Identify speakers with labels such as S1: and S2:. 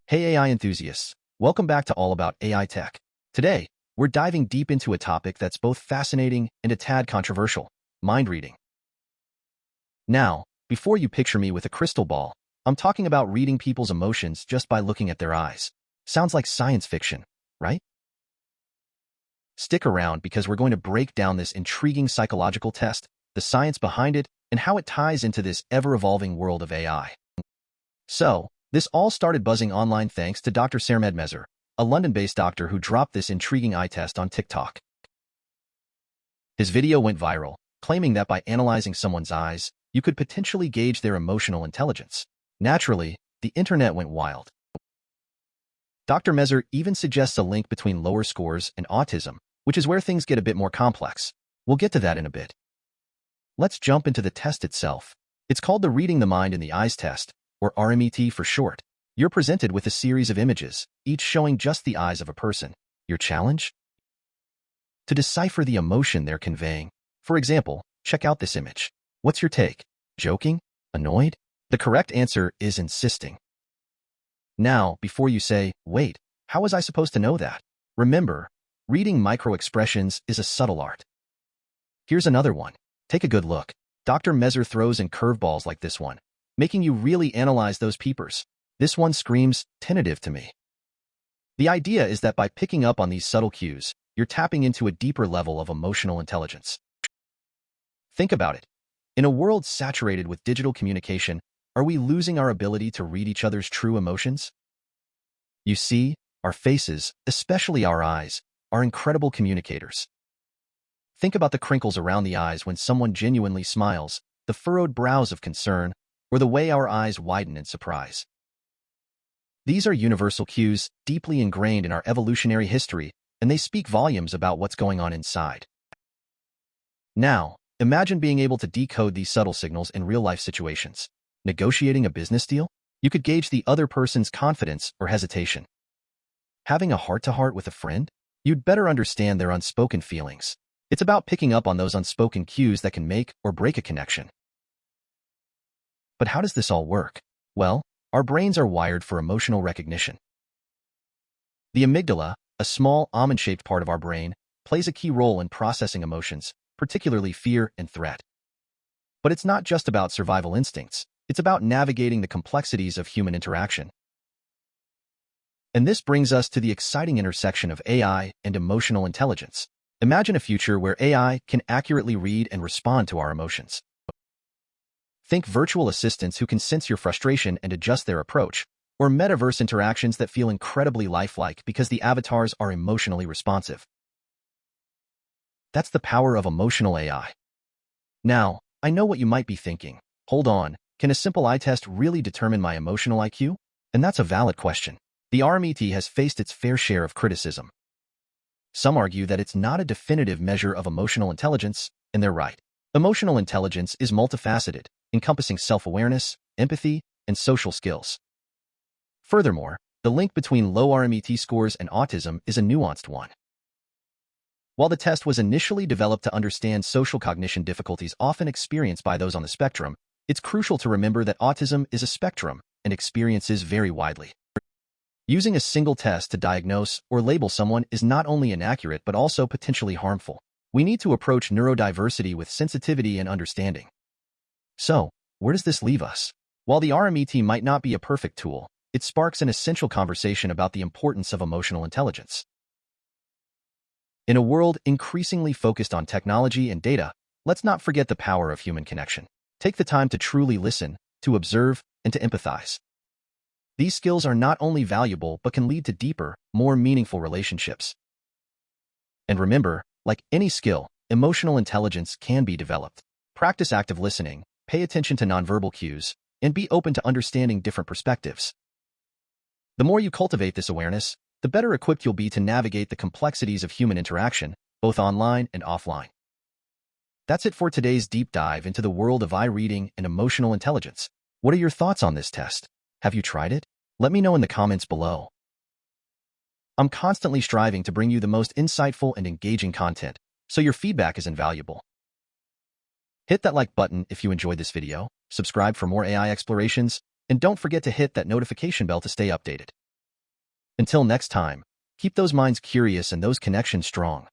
S1: Hey AI enthusiasts, welcome back to All About AI Tech. Today, we're diving deep into a topic that's both fascinating and a tad controversial, mind reading. Now, before you picture me with a crystal ball, I'm talking about reading people's emotions just by looking at their eyes. Sounds like science fiction, right? Stick around because we're going to break down this intriguing psychological test, the science behind it, and how it ties into this ever-evolving world of AI. So, this all started buzzing online thanks to Dr. Sermed Mezer, a London-based doctor who dropped this intriguing eye test on TikTok. His video went viral, claiming that by analyzing someone's eyes, you could potentially gauge their emotional intelligence. Naturally, the internet went wild. Dr. Mezer even suggests a link between lower scores and autism, which is where things get a bit more complex. We'll get to that in a bit. Let's jump into the test itself. It's called the Reading the Mind in the Eyes test, or RMET for short. You're presented with a series of images, each showing just the eyes of a person. Your challenge? To decipher the emotion they're conveying. For example, check out this image. What's your take? Joking? Annoyed? The correct answer is insisting. Now, before you say, wait, how was I supposed to know that? Remember, reading micro-expressions is a subtle art. Here's another one. Take a good look. Dr. Mezer throws in curveballs like this one, making you really analyze those peepers. This one screams tentative to me. The idea is that by picking up on these subtle cues, you're tapping into a deeper level of emotional intelligence. Think about it. In a world saturated with digital communication, are we losing our ability to read each other's true emotions? You see, our faces, especially our eyes, are incredible communicators. Think about the crinkles around the eyes when someone genuinely smiles, the furrowed brows of concern, or the way our eyes widen in surprise. These are universal cues deeply ingrained in our evolutionary history, and they speak volumes about what's going on inside. Now, imagine being able to decode these subtle signals in real-life situations. Negotiating a business deal? You could gauge the other person's confidence or hesitation. Having a heart-to-heart with a friend? You'd better understand their unspoken feelings. It's about picking up on those unspoken cues that can make or break a connection. But how does this all work? Well, our brains are wired for emotional recognition. The amygdala, a small almond-shaped part of our brain, plays a key role in processing emotions, particularly fear and threat. But it's not just about survival instincts. It's about navigating the complexities of human interaction. And this brings us to the exciting intersection of AI and emotional intelligence. Imagine a future where AI can accurately read and respond to our emotions. Think virtual assistants who can sense your frustration and adjust their approach, or metaverse interactions that feel incredibly lifelike because the avatars are emotionally responsive. That's the power of emotional AI. Now, I know what you might be thinking. Hold on, can a simple eye test really determine my emotional IQ? And that's a valid question. The RMET has faced its fair share of criticism. Some argue that it's not a definitive measure of emotional intelligence, and they're right. Emotional intelligence is multifaceted, encompassing self-awareness, empathy, and social skills. Furthermore, the link between low RMET scores and autism is a nuanced one. While the test was initially developed to understand social cognition difficulties often experienced by those on the spectrum, it's crucial to remember that autism is a spectrum and experiences vary widely. Using a single test to diagnose or label someone is not only inaccurate but also potentially harmful. We need to approach neurodiversity with sensitivity and understanding. So, where does this leave us? While the RMET might not be a perfect tool, it sparks an essential conversation about the importance of emotional intelligence. In a world increasingly focused on technology and data, let's not forget the power of human connection. Take the time to truly listen, to observe, and to empathize. These skills are not only valuable but can lead to deeper, more meaningful relationships. And remember, like any skill, emotional intelligence can be developed. Practice active listening, pay attention to nonverbal cues, and be open to understanding different perspectives. The more you cultivate this awareness, the better equipped you'll be to navigate the complexities of human interaction, both online and offline. That's it for today's deep dive into the world of eye reading and emotional intelligence. What are your thoughts on this test? Have you tried it? Let me know in the comments below. I'm constantly striving to bring you the most insightful and engaging content, so your feedback is invaluable. Hit that like button if you enjoyed this video, subscribe for more AI explorations, and don't forget to hit that notification bell to stay updated. Until next time, keep those minds curious and those connections strong.